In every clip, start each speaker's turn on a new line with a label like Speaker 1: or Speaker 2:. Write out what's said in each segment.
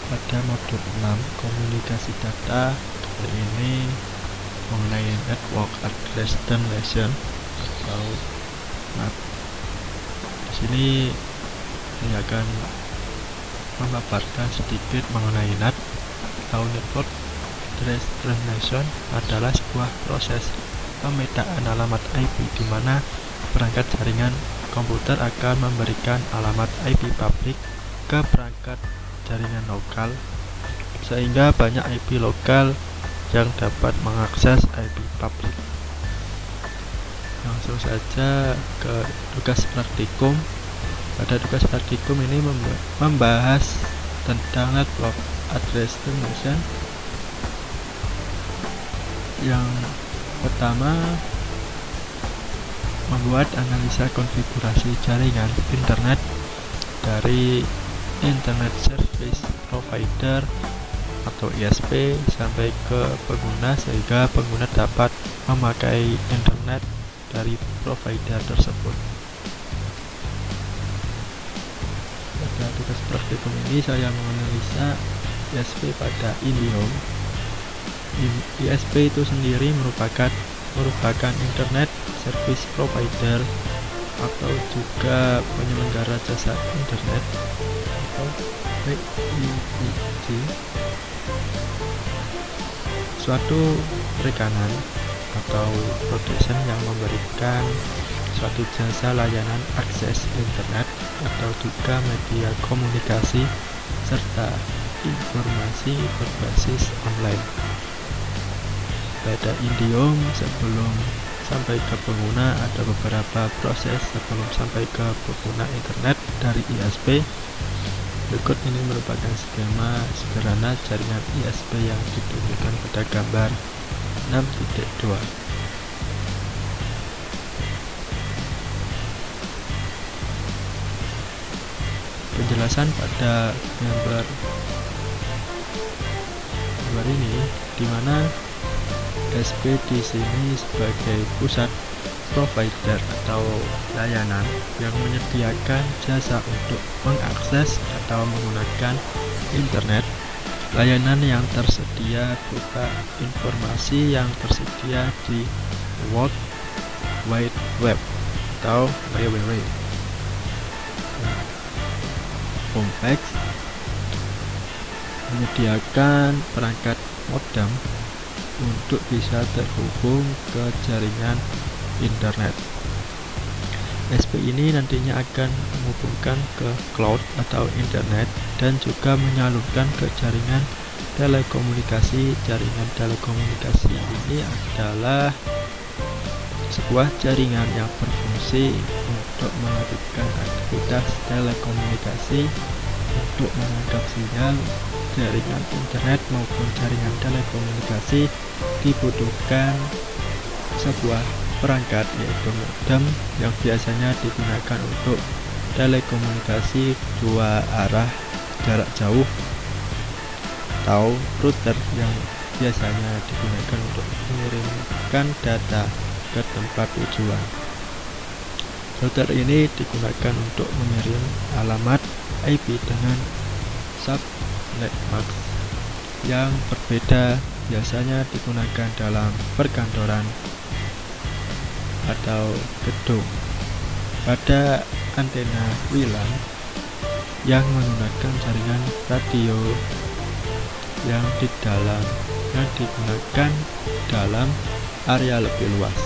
Speaker 1: Pada modul 6 komunikasi data, kali ini mengenai network address destination atau NAT. Di sini saya akan memaparkan sedikit mengenai NAT atau network address destination adalah sebuah proses pemetaan alamat IP di mana perangkat jaringan komputer akan memberikan alamat IP publik ke perangkat jaringan lokal, sehingga banyak IP lokal yang dapat mengakses IP publik. Langsung saja ke tugas praktikum. Pada tugas praktikum ini membahas tentang network address destination. Yang pertama, membuat analisa konfigurasi jaringan internet dari Internet Service Provider atau ISP sampai ke pengguna, sehingga pengguna dapat memakai internet dari provider tersebut. Pada tugas praktikum ini saya menganalisa ISP pada IndiHome. ISP itu sendiri merupakan Internet Service Provider atau juga penyelenggara jasa internet atau PIIJ, suatu perikanan atau produsen yang memberikan suatu jasa layanan akses internet atau juga media komunikasi serta informasi berbasis online. Pada IndiHome, sebelum sampai ke pengguna ada beberapa proses sebelum sampai ke pengguna internet dari ISP. Berikut ini merupakan skema sederhana jaringan ISP yang ditunjukkan pada gambar 6.2. Penjelasan pada gambar ini, di mana ISP di sini sebagai pusat provider atau layanan yang menyediakan jasa untuk mengakses atau menggunakan internet. Layanan yang tersedia berupa informasi yang tersedia di World Wide Web atau WWW. Kompleks menyediakan perangkat modem untuk bisa terhubung ke jaringan internet. ISP ini nantinya akan menghubungkan ke cloud atau internet dan juga menyalurkan ke jaringan telekomunikasi. Jaringan telekomunikasi ini adalah sebuah jaringan yang berfungsi untuk melakukan aktivitas telekomunikasi, untuk menangkap sinyal jaringan internet maupun jaringan telekomunikasi. Dibutuhkan sebuah perangkat, yaitu modem, yang biasanya digunakan untuk telekomunikasi dua arah jarak jauh, atau router yang biasanya digunakan untuk mengirimkan data ke tempat tujuan. Router ini digunakan untuk mengirim alamat IP dengan subnet mask yang berbeda, biasanya digunakan dalam perkantoran atau gedung. Pada antena WLAN yang menggunakan jaringan radio yang digunakan dalam area lebih luas.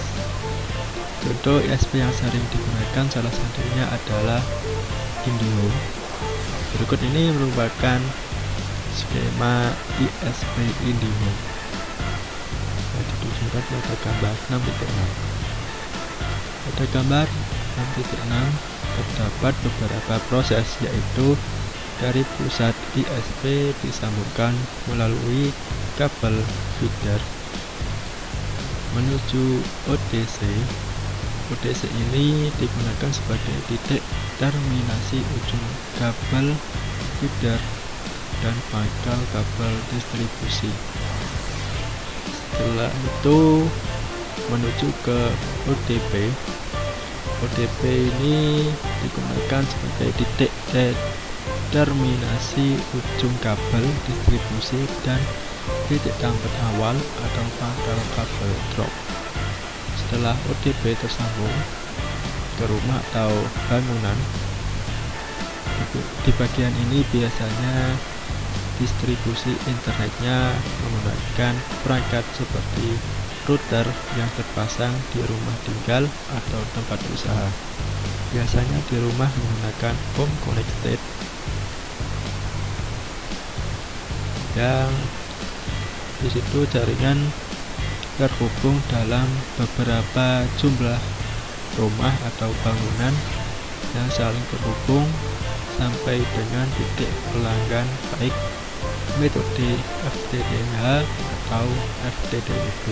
Speaker 1: Contoh ISP yang sering digunakan salah satunya adalah IndiHome. Berikut ini merupakan skema ISP IndiHome yang ditunjukkan pada gambar 6.6. Pada gambar 6.6 terdapat beberapa proses, yaitu dari pusat ISP disambungkan melalui kabel feeder menuju ODC. ODC ini digunakan sebagai titik terminasi ujung kabel feeder dan pangkal kabel distribusi. Setelah itu menuju ke ODP. ODP ini digunakan sebagai titik terminasi ujung kabel distribusi dan titik tambat awal atau pangkal kabel drop. Setelah OTP tersambung ke rumah atau bangunan, di bagian ini biasanya distribusi internetnya menggunakan perangkat seperti router yang terpasang di rumah tinggal atau tempat usaha. Biasanya di rumah menggunakan home connected yang disitu jaringan terhubung dalam beberapa jumlah rumah atau bangunan yang saling terhubung sampai dengan titik pelanggan, baik metode FTTH atau FTTP.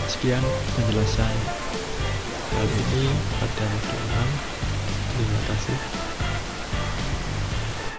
Speaker 1: Sekian penjelasan hal ini pada modul 6. Terima kasih.